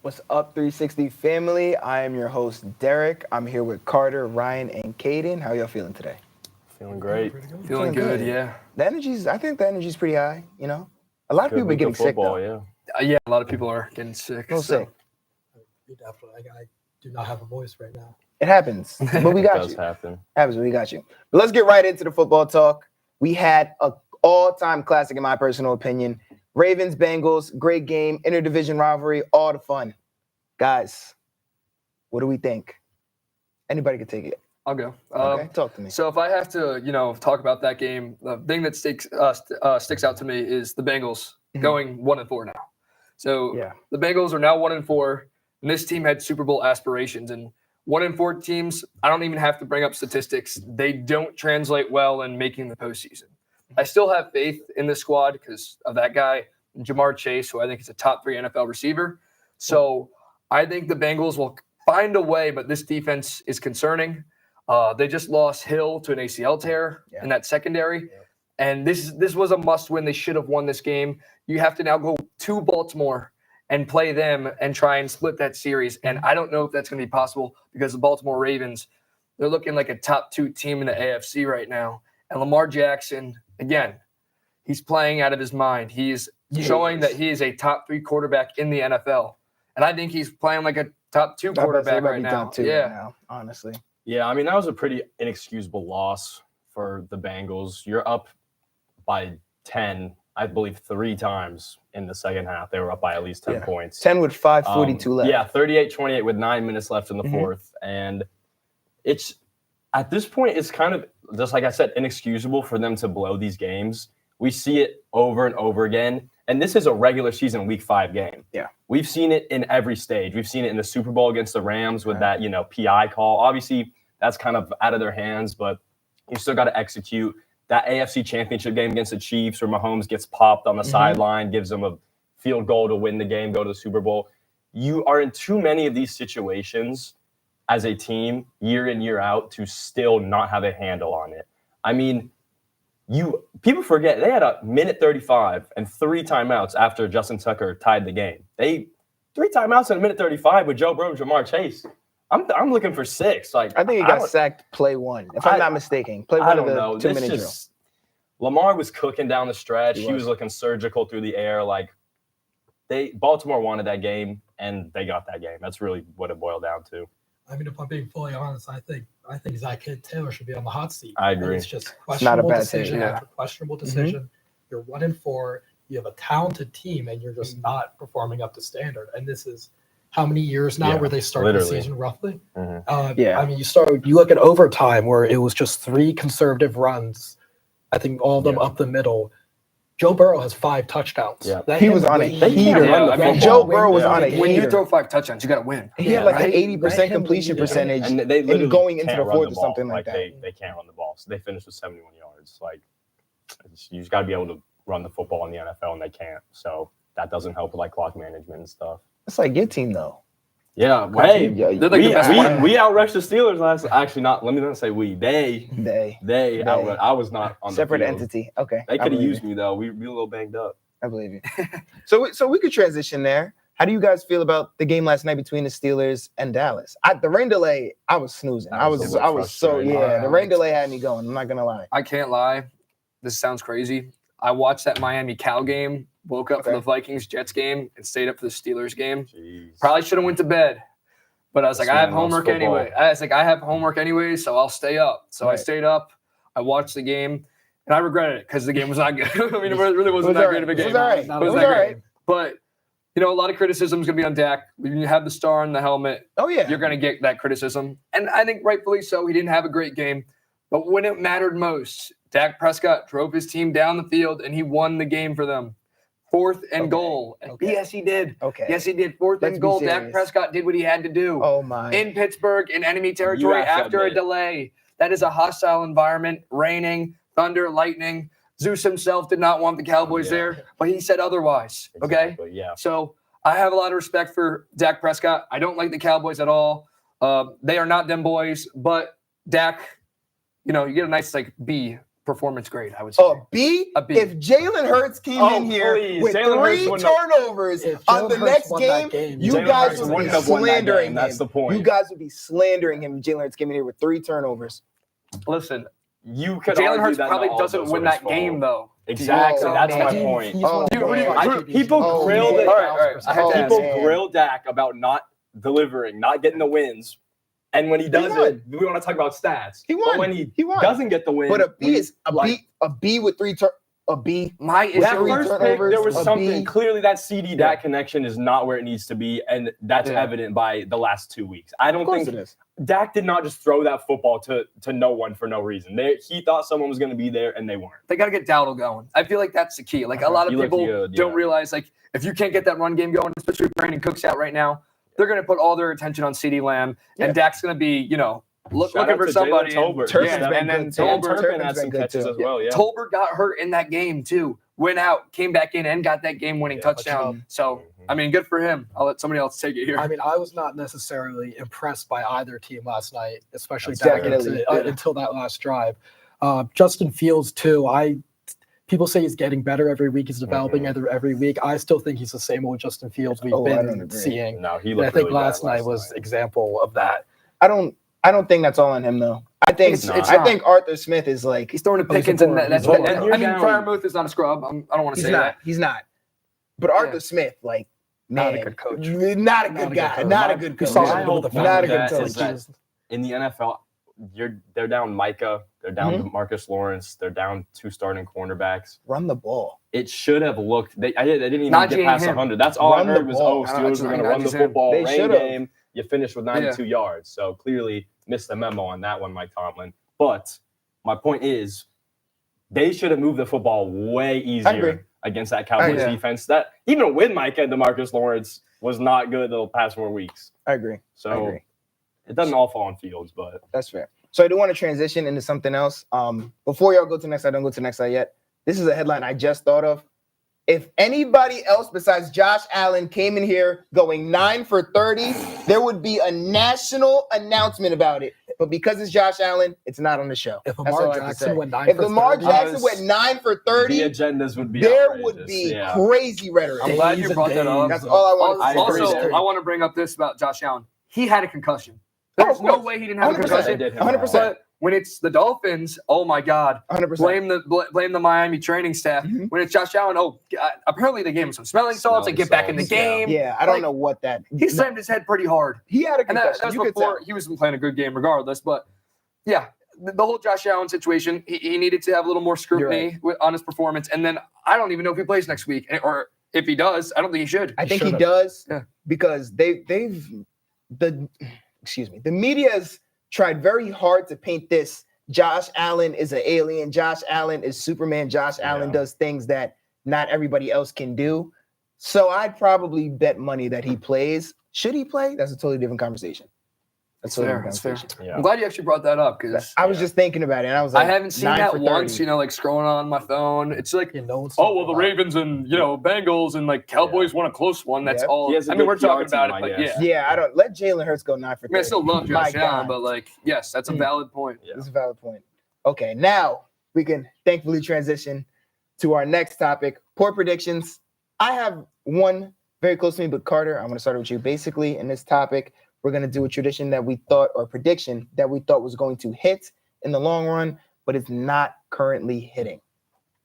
What's up, 360 family? I am your host, Derek. I'm here with Carter, Ryan, and Caden. How y'all feeling today? Feeling great. Feeling good, yeah. I think the energy's pretty high, you know? A lot of people are getting sick, though. Yeah, a lot of people are getting sick. A little sick. Definitely. I do not have a voice right now. It happens, but we got It does you. happen. Happens, but we got you. But let's get right into the football talk. We had an all-time classic, in my personal opinion. Ravens, Bengals, great game, interdivision rivalry, all the fun. Guys, what do we think? Anybody can take it. I'll go. Okay, talk to me. So if I have to, talk about that game, the thing that sticks out to me is the Bengals going 1-4 now. So the Bengals are now 1-4, and this team had Super Bowl aspirations. And 1-4 teams, I don't even have to bring up statistics. They don't translate well in making the postseason. I still have faith in this squad because of that guy, Jamar Chase, who I think is a top 3 NFL receiver. So I think the Bengals will find a way, but this defense is concerning. They just lost Hill to an ACL tear in that secondary. And this was a must-win. They should have won this game. You have to now go to Baltimore and play them and try and split that series. And I don't know if that's going to be possible because the Baltimore Ravens, they're looking like a top 2 team in the AFC right now. And Lamar Jackson, again, he's playing out of his mind. He's showing that he is a top 3 quarterback in the NFL. And I think he's playing like a top 2 quarterback right now. Top 2 right now, honestly. Yeah, I mean, that was a pretty inexcusable loss for the Bengals. You're up by 10, I believe, 3 times in the second half. They were up by at least 10 points. 10 with 5:42 left. Yeah, 38-28 with 9 minutes left in the fourth. And it's at this point, it's kind of, just like I said, inexcusable for them to blow these games. We see it over and over again. And this is a regular season Week 5 game. Yeah. We've seen it in every stage. We've seen it in the Super Bowl against the Rams with that, PI call. Obviously, that's kind of out of their hands, but you still got to execute. That AFC Championship game against the Chiefs where Mahomes gets popped on the sideline, gives them a field goal to win the game, go to the Super Bowl. You are in too many of these situations as a team year in, year out to still not have a handle on it. I mean, people forget they had a minute 35 and 3 timeouts after Justin Tucker tied the game. 3 timeouts in a minute 35 with Joe Burrow and Jamar Chase. I'm looking for 6. Like I think he got sacked play 1, if I'm not mistaken. Play 1 of the 2-minute drill. Lamar was cooking down the stretch. He was looking surgical through the air. Like Baltimore wanted that game, and they got that game. That's really what it boiled down to. I mean, if I'm being fully honest, I think Zach Taylor should be on the hot seat. I agree. It's just questionable decision decision, after questionable decision. You're 1-4. You have a talented team, and you're just not performing up to standard. And this is how many years now where they started the season roughly? I mean, you look at overtime where it was just 3 conservative runs. I think all of them up the middle. Joe Burrow has 5 touchdowns. Yeah. He was on a heater. Joe Burrow was on a heater. When you throw 5 touchdowns, you got to win. He had like an 80% completion percentage and they and going into the can't run fourth or ball. something like that. They can't run the ball. So they finished with 71 yards. Like, you just got to be able to run the football in the NFL, and they can't. So that doesn't help with like clock management and stuff. It's like your team, though. Yeah, hey, they're like we outrushed the Steelers last. Actually, let me not say we. They outrushed. I was not on separate the field. Entity. Okay, they could have used me though. We were a little banged up. I believe you. So we could transition there. How do you guys feel about the game last night between the Steelers and Dallas? The rain delay, I was snoozing. I was so the rain delay had me going. I'm not gonna lie. I can't lie. This sounds crazy. I watched that Miami Cal game. Woke up for the Vikings-Jets game and stayed up for the Steelers game. Jeez. Probably should have went to bed. But I was like, I have homework anyway. So I'll stay up. So I stayed up. I watched the game. And I regretted it because the game was not good. I mean, it really wasn't that great of a game. It was all right. It was all right. But, a lot of criticism is going to be on Dak. When you have the star on the helmet, you're going to get that criticism. And I think rightfully so. He didn't have a great game. But when it mattered most, Dak Prescott drove his team down the field, and he won the game for them. 4th and goal. Yes, he did. Yes, he did. 4th and goal. Dak Prescott did what he had to do. Oh, my. In Pittsburgh, in enemy territory, after a delay. That is a hostile environment. Raining, thunder, lightning. Zeus himself did not want the Cowboys there, but he said otherwise. Okay? Yeah. So I have a lot of respect for Dak Prescott. I don't like the Cowboys at all. They are not them boys, but Dak, you get a nice B performance grade, I would say. A B? If Jalen Hurts came in here with three turnovers on the next game, you guys would be slandering him. That's the point. You guys would be slandering him if Jalen Hurts came in here with 3 turnovers. Listen, you could Jalen Hurts probably doesn't win that game, though. Exactly. That's my point. People grill Dak about not delivering, not getting the wins. And when he does it, we want to talk about stats. He won. But when he won. Doesn't get the win. But a B is a B with 3 a B. My issue that first pick, there was something. Clearly, that CD Dak connection is not where it needs to be, and that's evident by the last 2 weeks. I don't think Dak did not just throw that football to no one for no reason. He thought someone was going to be there, and they weren't. They got to get Dowdle going. I feel like that's the key. Like a lot of people don't realize, like if you can't get that run game going, especially with Brandon Cooks out right now, they're going to put all their attention on CeeDee Lamb, and Dak's going to be, looking for somebody. And then Tolbert had some catches as well. Yeah, Tolbert got hurt in that game too. Went out, came back in, and got that game-winning touchdown. So, I mean, good for him. I'll let somebody else take it here. I mean, I was not necessarily impressed by either team last night, especially Dak until that last drive. Justin Fields too. People say he's getting better every week. He's developing every week. I still think he's the same old Justin Fields we've been seeing. No, he looked I think last night was example of that. I don't think that's all on him though. I think Arthur Smith is like he's throwing to Pickens and that's what. I mean, Freiermuth is not a scrub. I don't want to say that. He's not. But Arthur Smith, like, not a good coach. Not a good guy. Not a good coach. Not a good coach. In the NFL, they're down Micah. They're down Marcus Lawrence. They're down 2 starting cornerbacks. Run the ball. It should have looked. They didn't even get past 100. That's all I heard was, Steelers were going to run the football. Rain game. You finished with 92 yards. So clearly missed the memo on that one, Mike Tomlin. But my point is, they should have moved the football way easier against that Cowboys defense. That even with Micah and DeMarcus Lawrence was not good the past 4 weeks. I agree. So it doesn't all fall on Fields, but that's fair. So I do want to transition into something else. Before y'all go to the next slide, don't go to the next slide yet. This is a headline I just thought of. If anybody else besides Josh Allen came in here going 9 for 30, there would be a national announcement about it. But because it's Josh Allen, it's not on the show. If Lamar Jackson went 9 for 30, if Lamar Jackson went 9 for 30, the agendas would be there outrageous. Would be crazy rhetoric. I'm glad you brought that up. That's all I want to say. Also, I want to bring up this about Josh Allen. He had a concussion. There's no way he didn't have a concussion. 100%. When it's the Dolphins, oh my God, 100%. Blame the Miami training staff. When it's Josh Allen, apparently they gave him some smelling salts and get back in the game. Yeah, I don't know what that. He slammed his head pretty hard. He had a concussion. And that was before he was playing a good game regardless. But yeah, the whole Josh Allen situation, he needed to have a little more scrutiny on his performance. And then I don't even know if he plays next week, or if he does, I don't think he should. I think he does because the media's tried very hard to paint this. Josh Allen is an alien. Josh Allen is Superman. Josh Allen does things that not everybody else can do. So I'd probably bet money that he plays. Should he play? That's a totally different conversation. That's fair. Yeah. I'm glad you actually brought that up because I was just thinking about it and I was like, I haven't seen that once, like scrolling on my phone. It's like, the Ravens and Bengals and like Cowboys won a close one. That's all. I mean, we're talking about it, but yeah, I don't let Jalen Hurts go 9 for 30. I mean, I still love Josh Allen, but like, yes, that's a valid point. It's a valid point. Okay, now we can thankfully transition to our next topic, poor predictions. I have one very close to me, but Carter, I'm going to start with you. Basically, in this topic, we're going to do a prediction that we thought was going to hit in the long run, but it's not currently hitting.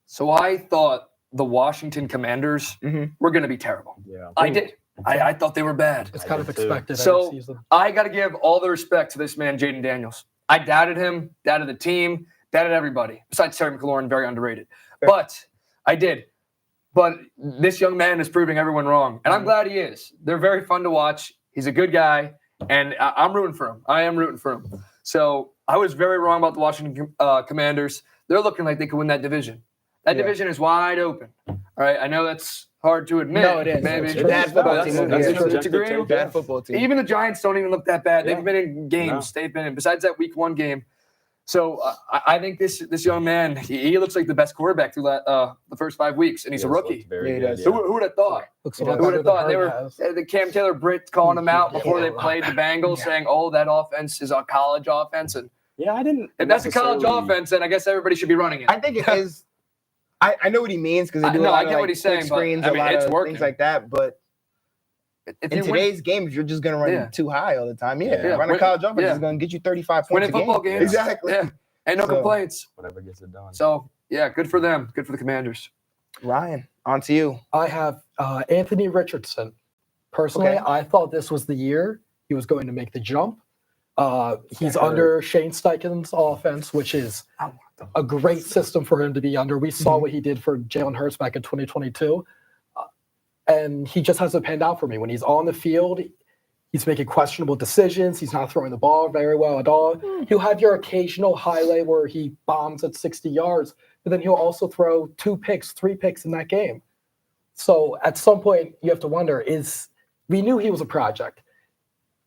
So I thought the Washington Commanders were going to be terrible. Yeah, I did. I thought they were bad. It's kind of expected. So I got to give all the respect to this man, Jaden Daniels. I doubted him, doubted the team, doubted everybody. Besides Terry McLaurin, very underrated. Fair. But I did. But this young man is proving everyone wrong, and I'm glad he is. They're very fun to watch. He's a good guy. And I'm rooting for him. I am rooting for him. So I was very wrong about the Washington Commanders. They're looking like they could win that division. That division is wide open. All right. I know that's hard to admit. No, it is. Maybe it's bad football team. Bad football team. Even the Giants don't even look that bad. They've been in games. No. They've been in. Besides that Week 1 game. So I think this young man, he looks like the best quarterback through the first 5 weeks, and he's a rookie. So who would have thought? Who would have thought? They were the Cam Taylor Britt calling him out before they played the Bengals, saying, "Oh, that offense is a college offense," and Yeah, I didn't. If that's a college offense, then I guess everybody should be running it. I think it is. I know what he means because they do a lot of like quick screens, a lot of things like that. But in today's games, you're just going to run too high all the time. Running college offense is going to get you 35 points a game. Football games. Exactly. Yeah. Ain't no complaints. Whatever gets it done. So, yeah, good for them. Good for the Commanders. Ryan, on to you. I have Anthony Richardson. Personally, I thought this was the year he was going to make the jump. He's under Shane Steichen's offense, which is a great system for him to be under. We saw what he did for Jalen Hurts back in 2022. And he just hasn't panned out for me. When he's on the field, he's making questionable decisions. He's not throwing the ball very well at all. He'll have your occasional highlight where he bombs at 60 yards, but then he'll also throw 2 picks, 3 picks in that game. So at some point, you have to wonder, we knew he was a project.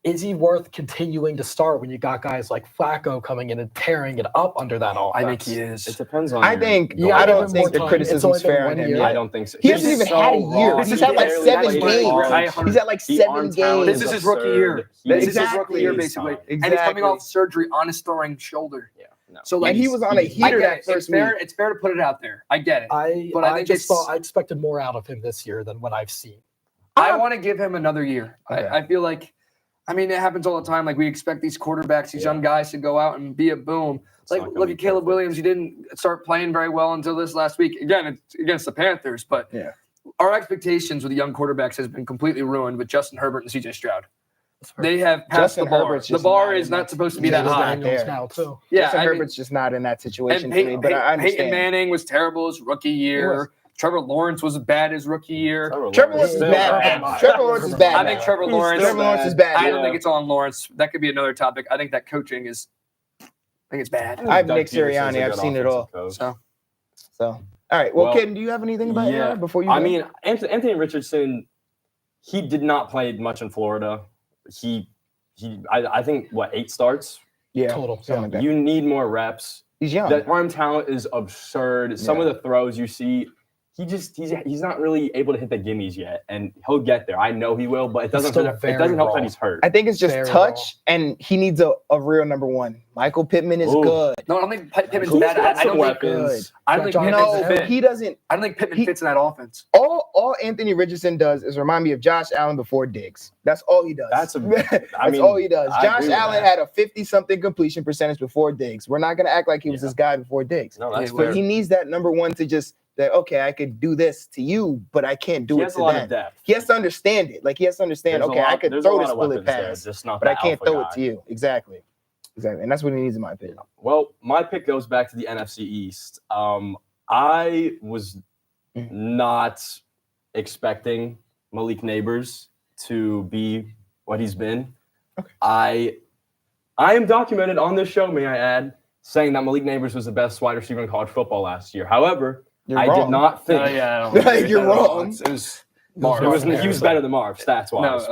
Is he worth continuing to start when you got guys like Flacco coming in and tearing it up under that offense? I think he is. It depends on. I don't think the criticism's fair on him. I don't think so. He hasn't even had a year. He's had like 7 games. He's had like 7 games. This is his rookie year. This is his rookie year, basically. Exactly. And he's coming off surgery on his throwing shoulder. Yeah. No. So like he was on a heater that first week. It's fair to put it out there. I get it. But I just thought I expected more out of him this year than what I've seen. I want to give him another year. I feel like. I mean, it happens all the time. Like, we expect these quarterbacks, these young guys to go out and be a boom. Like, look at Caleb Williams. He didn't start playing very well until this last week. Again, it's against the Panthers. But our expectations with the young quarterbacks has been completely ruined with Justin Herbert and C.J. Stroud. They have passed the bar. The bar is not supposed to be that high. Now too. Yeah, Justin Herbert's just not in that situation for me. But I understand. Peyton Manning was terrible his rookie year. Trevor Lawrence was bad his rookie year. Trevor Lawrence is bad. Trevor Lawrence is bad. I think Trevor Lawrence is bad. I don't think it's on Lawrence. That could be another topic. I think that coaching is. I think it's bad. I have Nick Sirianni. I've seen it all. So, all right. Well, Ken, do you have anything about that before you? I mean, Anthony Richardson, he did not play much in Florida. I think 8 starts. Yeah, total. Like that. You need more reps. He's young. That arm talent is absurd. Some of the throws you see. He's not really able to hit the gimmies yet, and he'll get there. I know he will, but it doesn't help that he's hurt. I think it's just touch, and he needs a real number one. Michael Pittman is good. No, I don't think Pittman's bad. I don't think he doesn't. I don't think Pittman fits in that offense. All Anthony Richardson does is remind me of Josh Allen before Diggs. That's all he does. That's all he does. Josh Allen had a 50-something completion percentage before Diggs. We're not going to act like he was this guy before Diggs. No, that's but he needs that number one to just. That okay, I could do this to you, but I can't do it to them. He has a lot of depth. He has to understand it. Like he has to understand. I could throw this bullet pass, but I can't throw it to you. Exactly, and that's what he needs in my opinion. Well, my pick goes back to the NFC East. I was not expecting Malik Nabers to be what he's been. Okay. I am documented on this show, may I add, saying that Malik Nabers was the best wide receiver in college football last year. However, I did not think. You're wrong. It was Marv. He was better than Marv stats-wise.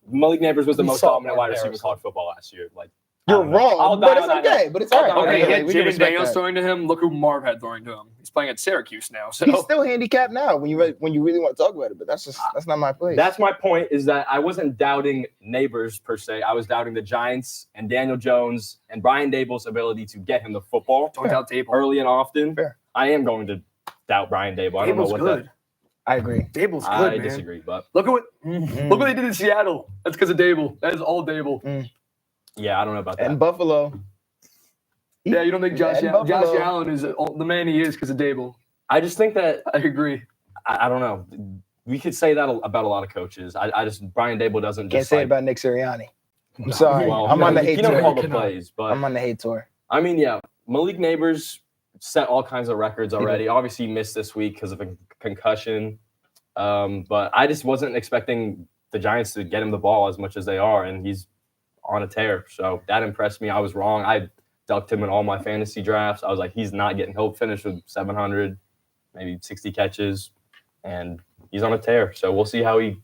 Malik Nabers was the most dominant wide receiver in college football last year. You're wrong, but it's okay. But it's all right. Okay, he had Jimmy Daniels throwing to him. Look who Marv had throwing to him. He's playing at Syracuse now. So he's still handicapped now when you really want to talk about it. But that's not my place. That's my point. Is that I wasn't doubting Nabers per se. I was doubting the Giants and Daniel Jones and Brian Daboll's ability to get him the football. Don't doubt Daboll early and often. Fair. I am going to doubt Brian Daboll. I don't know what good. I agree. Daboll's good, I man. disagree, but look what they did in Seattle. That's because of Daboll. That is all Daboll. Yeah, I don't know about that. And Buffalo. Yeah, you don't think Josh Allen is the man he is because of Daboll? I just think that I agree. I don't know. We could say that about a lot of coaches. I just Brian Daboll doesn't. Can't say it about Nick Sirianni. I'm sorry. I'm on the hate tour. Call the plays, but I'm on the hate tour. I mean, yeah, Malik Nabers set all kinds of records already. Obviously, he missed this week because of a concussion. But I just wasn't expecting the Giants to get him the ball as much as they are, and he's on a tear. So that impressed me. I was wrong. I ducked him in all my fantasy drafts. I was like, he's not getting. He'll finish with 700, maybe 60 catches, and he's on a tear. So we'll see how he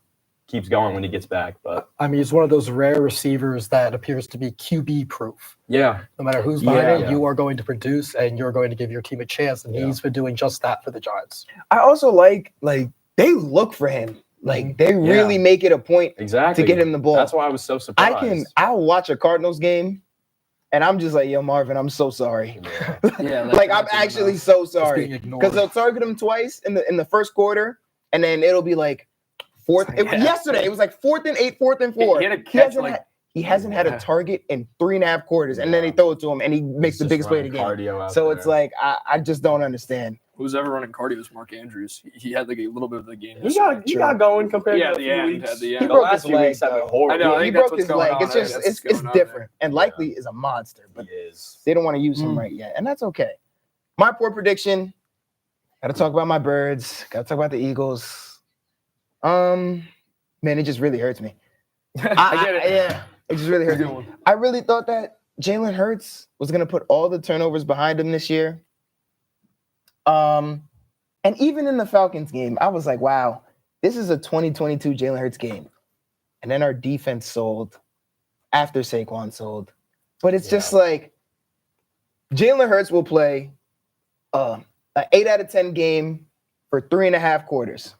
keeps going when he gets back. But I mean, he's one of those rare receivers that appears to be QB proof. Yeah. No matter who's behind it, you are going to produce and you're going to give your team a chance. And he's been doing just that for the Giants. I also like they look for him. Like they really make it a point to get him the ball. That's why I was so surprised. I'll watch a Cardinals game And I'm just like, yo, Marvin, I'm so sorry. Yeah, like I'm actually so sorry because they'll target him twice in the first quarter, and then it'll be like fourth. Yesterday it was like 4th and 8, 4th and 4. He had a catch he hasn't had a target in 3.5 quarters, and then they throw it to him, and he makes the biggest play of the game. So it's like I just don't understand. Who's ever running cardio is Mark Andrews. He had like a little bit of the game. He got going compared to the end. He broke his leg. I know. He broke his leg. It's just it's different. And Likely is a monster, but they don't want to use him right yet, and that's okay. My poor prediction. Got to talk about my birds. Got to talk about the Eagles. Man, it just really hurts me. I get it. Yeah, it just really hurts me. I really thought that Jalen Hurts was going to put all the turnovers behind him this year. And even in the Falcons game, I was like, wow, this is a 2022 Jalen Hurts game. And then our defense sold after Saquon sold. But it's just like Jalen Hurts will play an 8 out of 10 game for 3.5 quarters.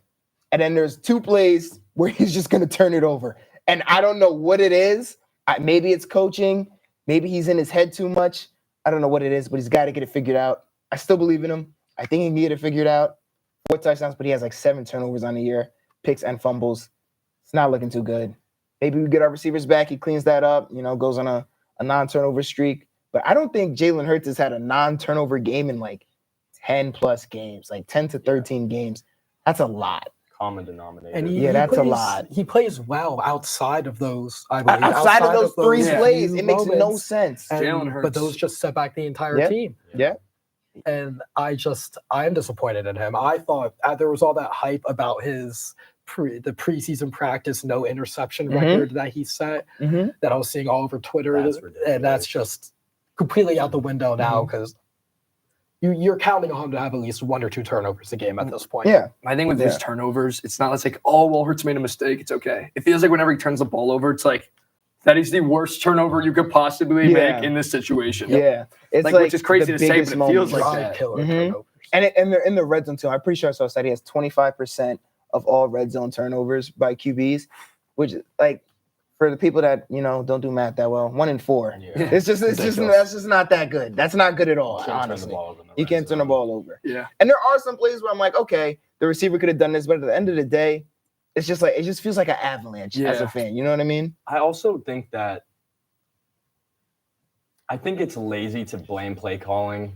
And then there's 2 plays where he's just going to turn it over. And I don't know what it is. Maybe it's coaching. Maybe he's in his head too much. I don't know what it is, but he's got to get it figured out. I still believe in him. I think he can get it figured out. 4 touchdowns, but he has like 7 turnovers on the year, picks and fumbles. It's not looking too good. Maybe we get our receivers back. He cleans that up, goes on a non-turnover streak. But I don't think Jalen Hurts has had a non-turnover game in like 10 plus games, like 10 to 13 games. That's a lot. Common denominator. And that's a lot. He plays well outside of those, I believe. Outside of those 3 plays, it makes no sense. Jalen Hurts. But those just set back the entire team. Yeah. And I'm disappointed in him. I thought there was all that hype about his the preseason practice no interception record that he set that I was seeing all over Twitter. And that's just completely out the window now because you're counting on him to have at least 1 or 2 turnovers a game at this point. Yeah. My thing with his turnovers, it's not like, oh, well, Hurts made a mistake. It's okay. It feels like whenever he turns the ball over, it's like, that is the worst turnover you could possibly make in this situation. Yeah. It's like which is crazy to say, but it feels like that. And in the red zone, too, I'm pretty sure I saw a study has 25% of all red zone turnovers by QBs, which, like, for the people that, don't do math that well, 1 in 4. Yeah. That's just not that good. That's not good at all, honestly. You can't turn the ball over. Yeah. And there are some plays where I'm like, okay, the receiver could have done this, but at the end of the day, it's just like, it just feels like an avalanche as a fan. You know what I mean? I also think that it's lazy to blame play calling.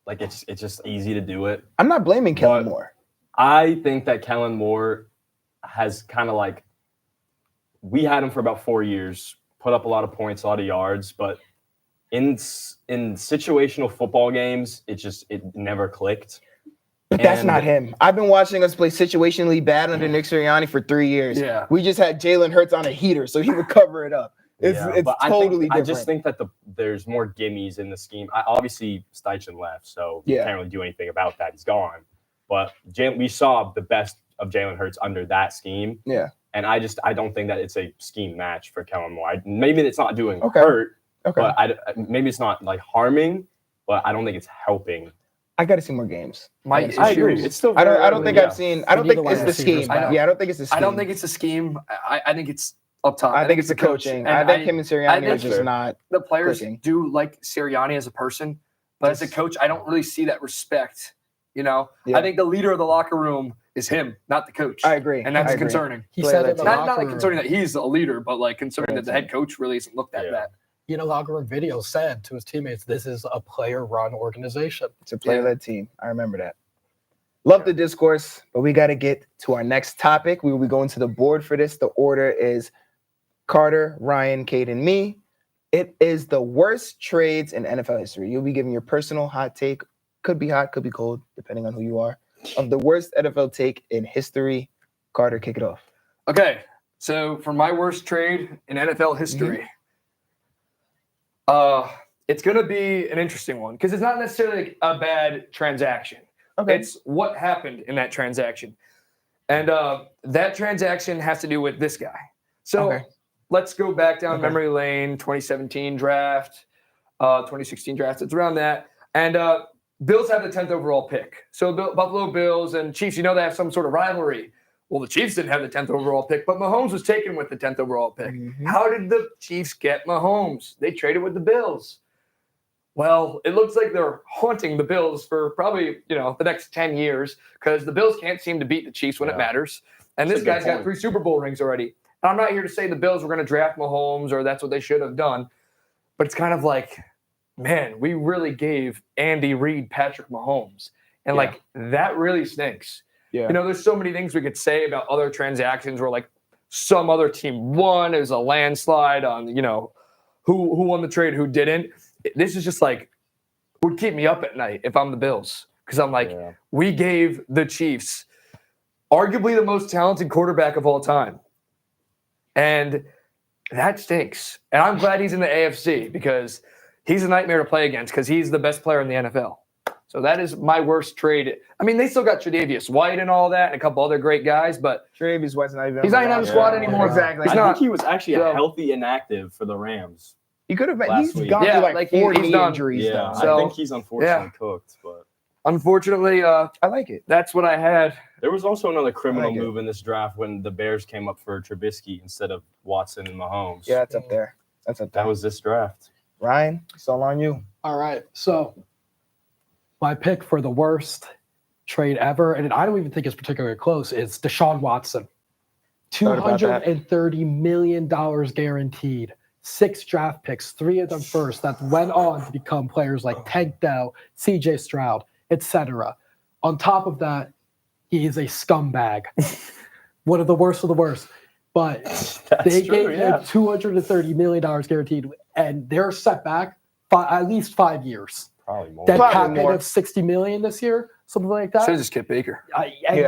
Like it's just easy to do it. I'm not blaming Kellen Moore. I think that Kellen Moore has kind of like, we had him for about 4 years, put up a lot of points, a lot of yards, but in situational football games, it never clicked. But that's not him. I've been watching us play situationally bad under Nick Sirianni for 3 years. Yeah. We just had Jalen Hurts on a heater, so he would cover it up. It's totally different. I just think that there's more gimmies in the scheme. Obviously, Steichen left, so you can't really do anything about that. He's gone. But we saw the best of Jalen Hurts under that scheme. Yeah. And I don't think that it's a scheme match for Kellen Moore. Maybe it's not doing hurt, but maybe it's not like harming, but I don't think it's helping. I got to see more games. I agree. It's still. I don't think I've seen. I don't think it's the scheme. I don't think it's the scheme. I don't think it's the scheme. I think it's up top. I think it's the coaching. I think him and Sirianni are just not. The players do like Sirianni as a person, but as a coach, I don't really see that respect. I think the leader of the locker room is him, not the coach. I agree, and that's concerning. He said in the not like concerning that he's a leader, but like concerning that the head coach really isn't looked at that. Locker room video said to his teammates, this is a player-run organization. It's a player-led team. I remember that. Love the discourse, but we got to get to our next topic. We will be going to the board for this. The order is Carter, Ryan, Kate, and me. It is the worst trades in NFL history. You'll be giving your personal hot take. Could be hot, could be cold, depending on who you are. Of the worst NFL take in history. Carter, kick it off. Okay, so for my worst trade in NFL history, it's going to be an interesting one because it's not necessarily like a bad transaction. Okay. It's what happened in that transaction. And that transaction has to do with this guy. So let's go back down memory lane, 2017 draft, 2016 draft. It's around that. And Bills have the 10th overall pick. So Buffalo Bills and Chiefs, they have some sort of rivalry. Well, the Chiefs didn't have the 10th overall pick, but Mahomes was taken with the 10th overall pick. How did the Chiefs get Mahomes? They traded with the Bills. Well, it looks like they're haunting the Bills for probably, the next 10 years because the Bills can't seem to beat the Chiefs when it matters. And this guy's got 3 Super Bowl rings already. And I'm not here to say the Bills were going to draft Mahomes or that's what they should have done. But it's kind of like, man, we really gave Andy Reid Patrick Mahomes. And that really stinks. Yeah. There's so many things we could say about other transactions where some other team won. It was a landslide on, who won the trade, who didn't. This is just would keep me up at night if I'm the Bills. Because I'm we gave the Chiefs arguably the most talented quarterback of all time. And that stinks. And I'm glad he's in the AFC because he's a nightmare to play against because he's the best player in the NFL. So that is my worst trade. I mean, they still got Tre'Davious White and all that and a couple other great guys, but Tre'Davious White's not even he's not even on the squad anymore. Exactly. I think he was actually a healthy inactive for the Rams. He could have been. Last He's week. gone through 4 knee done. injuries. Yeah, though. I think he's unfortunately cooked. But unfortunately, I like it. That's what I had. There was also another criminal move in this draft when the Bears came up for Trubisky instead of Watson and Mahomes. Yeah, that's up there. That was this draft. Ryan, it's all on you. All right. So my pick for the worst trade ever, and I don't even think it's particularly close, is Deshaun Watson. $230 million guaranteed. 6 draft picks, 3 of them first, that went on to become players like Tank Dell, CJ Stroud, etc. On top of that, he is a scumbag. One of the worst of the worst. But they gave him $230 million guaranteed, and they're set back at least 5 years. Probably more. Dead cap hit of $60 million this year, something like that. So just Kip Baker.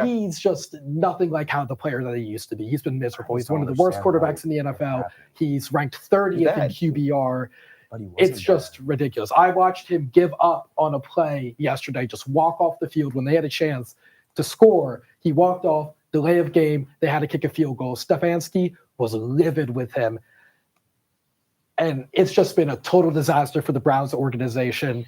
He's just nothing like how the player that he used to be. He's been miserable. He's one of the worst quarterbacks in the NFL. He's ranked 30th in QBR. It's just ridiculous. I watched him give up on a play yesterday, just walk off the field when they had a chance to score. He walked off, delay of game. They had to kick a field goal. Stefanski was livid with him. And it's just been a total disaster for the Browns organization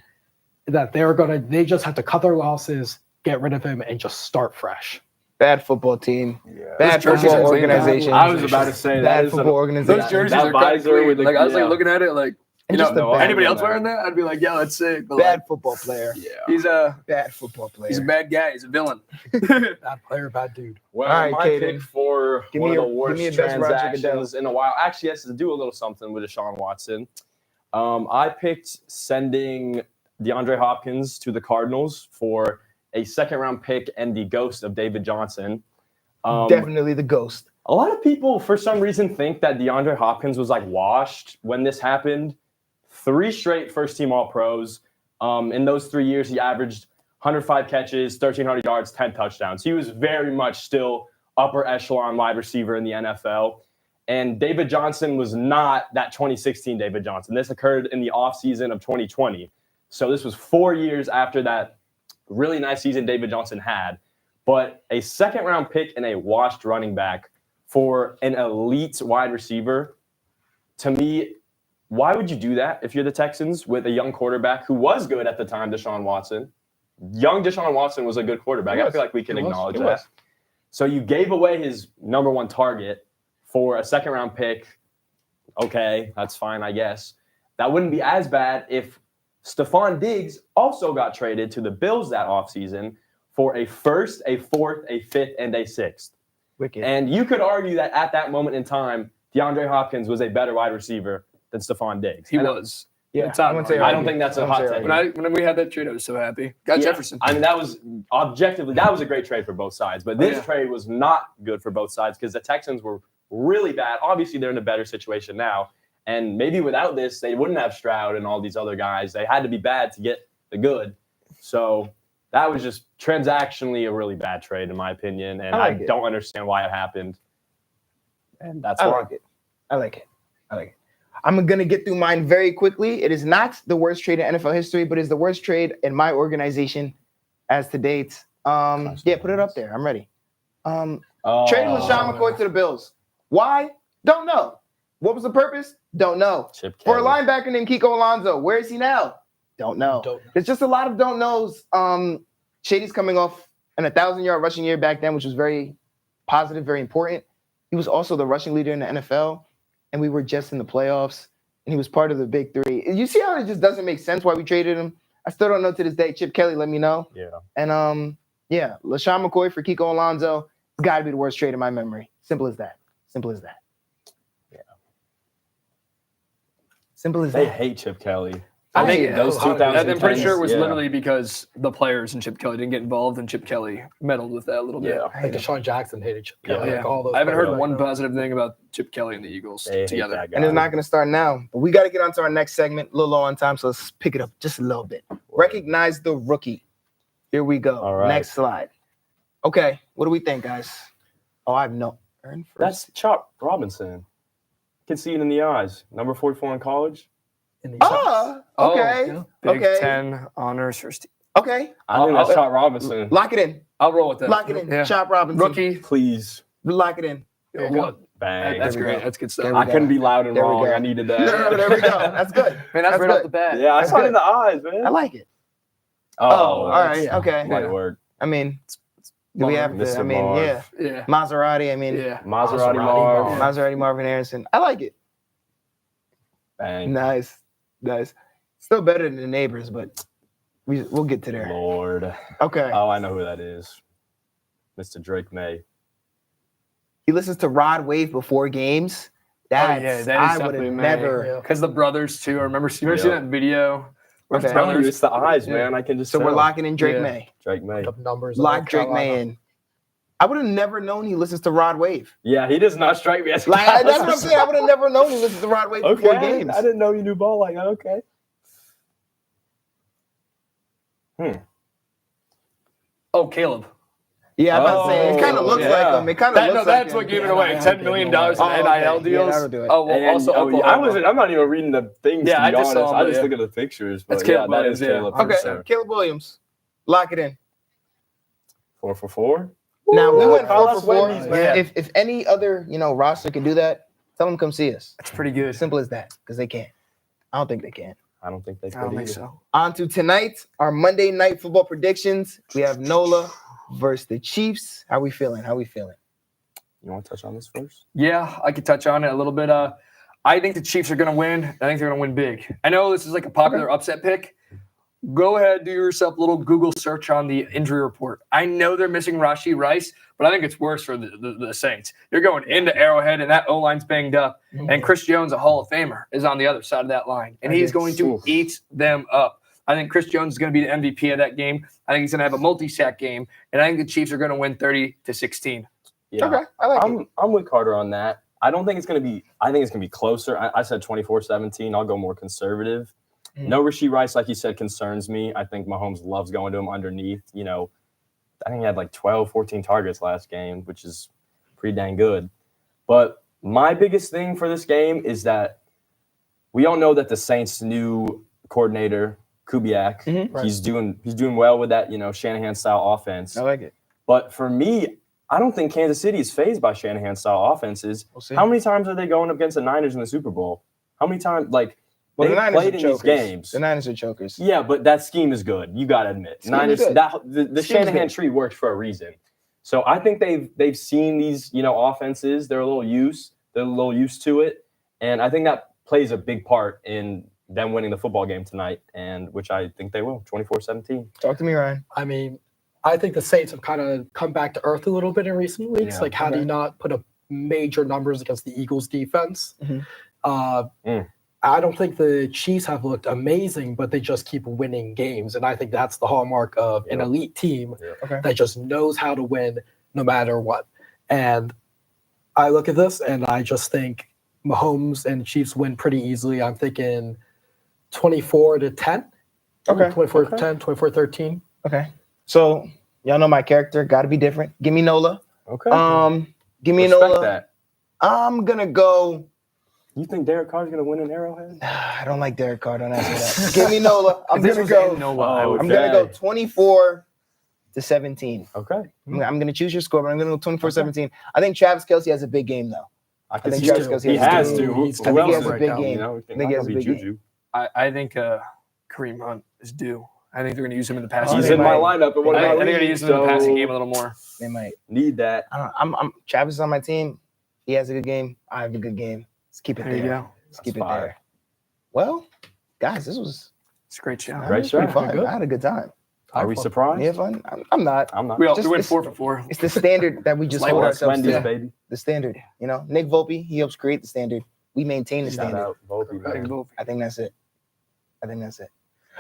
that they just have to cut their losses, get rid of him, and just start fresh. Bad football team. Yeah. Bad football organization. I was about to say bad football organization. Those jerseys are visor with I was looking at it anybody else wearing that? I'd be like, yeah, that's sick. But bad football player. Yeah. He's a bad football player. He's a bad guy. He's a villain. Bad player, bad dude. Well, all right, my pick for one of the worst transactions in a while actually has to do a little something with Deshaun Watson. I picked sending DeAndre Hopkins to the Cardinals for a second-round pick and the ghost of David Johnson. Definitely the ghost. A lot of people, for some reason, think that DeAndre Hopkins was washed when this happened. 3 straight first-team All-Pros. In those 3 years, he averaged 105 catches, 1,300 yards, 10 touchdowns. He was very much still upper echelon wide receiver in the NFL. And David Johnson was not that 2016 David Johnson. This occurred in the offseason of 2020. So this was 4 years after that really nice season David Johnson had. But a second-round pick and a washed running back for an elite wide receiver, to me, why would you do that if you're the Texans with a young quarterback who was good at the time, Deshaun Watson? Young Deshaun Watson was a good quarterback. I feel like we can acknowledge that. So you gave away his number 1 target for a second-round pick. Okay, that's fine, I guess. That wouldn't be as bad if Stephon Diggs also got traded to the Bills that offseason for a first, a fourth, a fifth, and a sixth. Wicked. And you could argue that at that moment in time, DeAndre Hopkins was a better wide receiver than Stephon Diggs. He was. Yeah, I don't think that's a hot take. When we had that trade, I was so happy. Got Jefferson. I mean, that was objectively, that was a great trade for both sides. But this trade was not good for both sides because the Texans were really bad. Obviously, they're in a better situation now. And maybe without this, they wouldn't have Stroud and all these other guys. They had to be bad to get the good. So that was just transactionally a really bad trade, in my opinion. And I don't understand why it happened. And that's why. I like it. I'm going to get through mine very quickly. It is not the worst trade in NFL history, but it's the worst trade in my organization as to date. Put it up there. I'm ready. Trading LaShawn McCoy to the Bills. Why? Don't know. What was the purpose? Don't know. For a linebacker named Kiko Alonso, where is he now? Don't know. There's just a lot of don't knows. Shady's coming off an 1,000-yard rushing year back then, which was very positive, very important. He was also the rushing leader in the NFL, and we were just in the playoffs. and he was part of the big three. You see how it just doesn't make sense why we traded him? I still don't know to this day. Chip Kelly, let me know. Yeah. And LaShawn McCoy for Kiko Alonso, it's got to be the worst trade in my memory. Simple as that. Yeah. Simple as They that. hate Chip Kelly. I think those 2010s. I'm pretty sure it was literally because the players and Chip Kelly didn't get involved, and Chip Kelly meddled with that a little bit. Yeah. Like Deshaun Jackson hated Chip Kelly. Yeah. Like all those I haven't heard players one back then. positive thing about Chip Kelly and the Eagles They hate together. that guy. And it's not going to start now. But we got to get on to our next segment. A little low on time, so let's pick it up just a little bit. Recognize the rookie. Here we go. All right. Next slide. Okay, what do we think, guys? Oh, I have no. Aaron first. That's Chop Robinson. Can see it in the eyes. Number 44 in college. In these Oh, okay. yeah. Big Okay. 10 honors for Steve. Okay. I think that's Chop Robinson. Lock it in. I'll roll with that. Lock it in. Yeah. Chop Robinson. Rookie. Please. Lock it in. There you go. Bang. That's There we great. go. That's good There stuff. we I couldn't be loud and There we wrong. go. I needed that. No, there we go. That's good. Man, that's right good. off the bat. Yeah, I That's saw it good. in the eyes, man. I like it. Oh, all right. that's Okay. Light Yeah. work. I mean, do we have to? Mr. I mean, Marv. yeah. Yeah. Maserati. I mean, Yeah. Maserati Maserati Marv. Maserati Marvin Harrison. I like it. Bang. Nice. Still better than the neighbors, but we'll get to there. Lord. Okay. Oh, I know who that is. Mr. Drake May. He listens to Rod Wave before games. That's that is I would definitely have May. never. Yeah. Because the brothers, too. I remember seeing Yeah. that video? Where Okay. the Telling you, brothers. it's the eyes, Yeah. man. I can just So tell. we're locking in Drake Yeah. May. Drake May. The numbers. of Lock North Drake May Carolina. in. I would have never known he listens to Rod Wave. Yeah, he does not strike me as a Like guy. that's what I'm saying. I would have never known he listens to Rod Wave before Okay. games. I didn't know you knew ball like that. Okay. Oh, Caleb. Yeah, I'm about to say it kind of Oh, looks yeah. like him. It kind of looks like That's him. what gave it Yeah, away. I $10 million in Oh, NIL okay. deals. Yeah, that'll do it. Oh, well, And, also Oklahoma. I'm not even reading the things. Yeah, to I be just honest. saw I him, just yeah. look at the pictures. But That's yeah, Caleb that Williams, is yeah. Caleb. for Okay, sure. Caleb Williams. Lock it in. 4 for 4. Now we went Call 4 us for 4. Wendy's, man. If any other roster can do that, tell them to come see us. That's pretty good. Simple as that, because they can't. I don't think they can. I don't think they could I don't think either. so. On to tonight, our Monday night football predictions. We have Nola versus the Chiefs. How we feeling? You want to touch on this first? Yeah, I could touch on it a little bit. I think the Chiefs are going to win. I think they're going to win big. I know this is like a popular upset pick. Go ahead, do yourself a little Google search on the injury report. I know they're missing Rashee Rice, but I think it's worse for the Saints. You're going into Arrowhead, and that O-line's banged up. And Chris Jones, a Hall of Famer, is on the other side of that line, and he's going to eat them up. I think Chris Jones is going to be the MVP of that game. I think he's going to have a multi-sack game, and I think the Chiefs are going to win 30-16. Yeah. Okay, I like it. I'm with Carter on that. I don't think it's going to be. I think it's going to be closer. I said 24-17. I'll go more conservative. No Rashee Rice, like you said, concerns me. I think Mahomes loves going to him underneath. I think he had like 12, 14 targets last game, which is pretty dang good. But my biggest thing for this game is that we all know that the Saints' new coordinator, Kubiak, Right. he's doing well with that, Shanahan style offense. I like it. But for me, I don't think Kansas City is fazed by Shanahan style offenses. We'll see. How many times are they going up against the Niners in the Super Bowl? How many times? Well, the They've Niners played are in these chokers. games. The Niners are chokers. Yeah, but that scheme is good. You got to admit, Scheme is Niners. good. The Scheme is Shanahan good. tree works for a reason. So I think they've seen these offenses. They're a little used to it, and I think that plays a big part in them winning the football game tonight, and which I think they will. 24-17. Talk to me, Ryan. I mean, I think the Saints have kind of come back to earth a little bit in recent weeks. Yeah. Like, how do you not put up major numbers against the Eagles defense? Mhm. I don't think the Chiefs have looked amazing, but they just keep winning games. And I think that's the hallmark of an elite team Okay. that just knows how to win no matter what. And I look at this and I just think Mahomes and Chiefs win pretty easily. I'm thinking 24-10. Okay. 24-10, 24-13. Okay. So y'all know my character. Got to be different. Give me Nola. Okay. Give me Respect Nola. that. I'm gonna go. You think Derek Carr's gonna win an Arrowhead? I don't like Derek Carr. Don't ask me that. Give me Nola. I'm If this gonna was go. in Nola, I would I'm gonna go 24-17. Okay. I'm gonna choose your score, but I'm gonna go 24-17. I think Travis Kelce has a big game though. I can think see Travis it. Kelce He has has to. to. Who He's- I think else he is has a right big now? game. I think he has a big game. Juju. I think Kareem Hunt is due. I think they're going to use him in the passing He's they game. in my might. lineup, and one of I my think they're going to use him in the passing so game a little more. They might. need that. I don't. I'm Travis is on my team. He has a good game. I have a good game. Let's keep it There you there. go. Let's keep That's it fire. there. Well, guys, this was It's a great show. Great show. pretty fun. Good. I had a good time. Are we surprised? Yeah, fun. I'm not. I'm not. We Just went this- 4 for 4. It's the standard that we just hold Likewise, ourselves Wendy's, to. baby. The standard. You know, Nick Volpe, he helps create the standard. We maintain the Shout standard. out Volpe, man. I think that's it.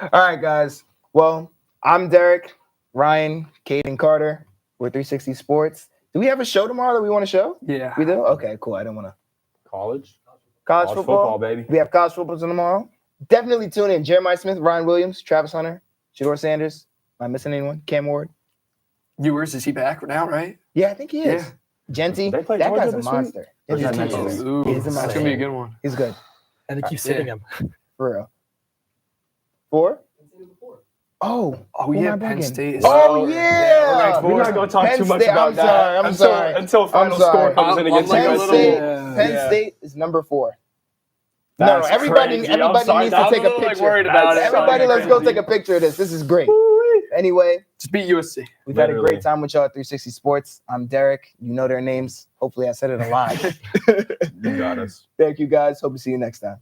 All right, guys. Well, I'm Derek, Ryan, Caden Carter. We're 360 Sports. Do we have a show tomorrow that we want to show? Yeah. We do? Okay, cool. I didn't want to. College College football, baby. We have college football tomorrow. Definitely tune in. Jeremiah Smith, Ryan Williams, Travis Hunter, Shador Sanders. Am I missing anyone? Cam Ward. Ewers, is he back now, right? Yeah, I think he is. Yeah. Genty. They play That Georgia guy's a this week? monster. Or is that He's next a week? monster. Ooh, He's a that's monster. going to be a good one. He's good. And they keep sitting him. For real. 4? Oh, Oh, who am yeah, I Penn bringing? State is Oh, we're yeah. We're not going to talk Penn too much State- about I'm that. sorry, I'm sorry. Until final sorry. score comes in I'm against like a Penn little- State, USC. Penn Yeah. State is number 4. That's no, everybody crazy. I'm needs sorry, to that's take a a little, picture. worried about it. Everybody, let's go Crazy. take a picture of this. This is great. Anyway, Just beat USC. we've had a Literally. great time with y'all at 360 Sports. I'm Derek. You know their names. Hopefully I said it a lot. You got us. Thank you guys. Hope to see you next time.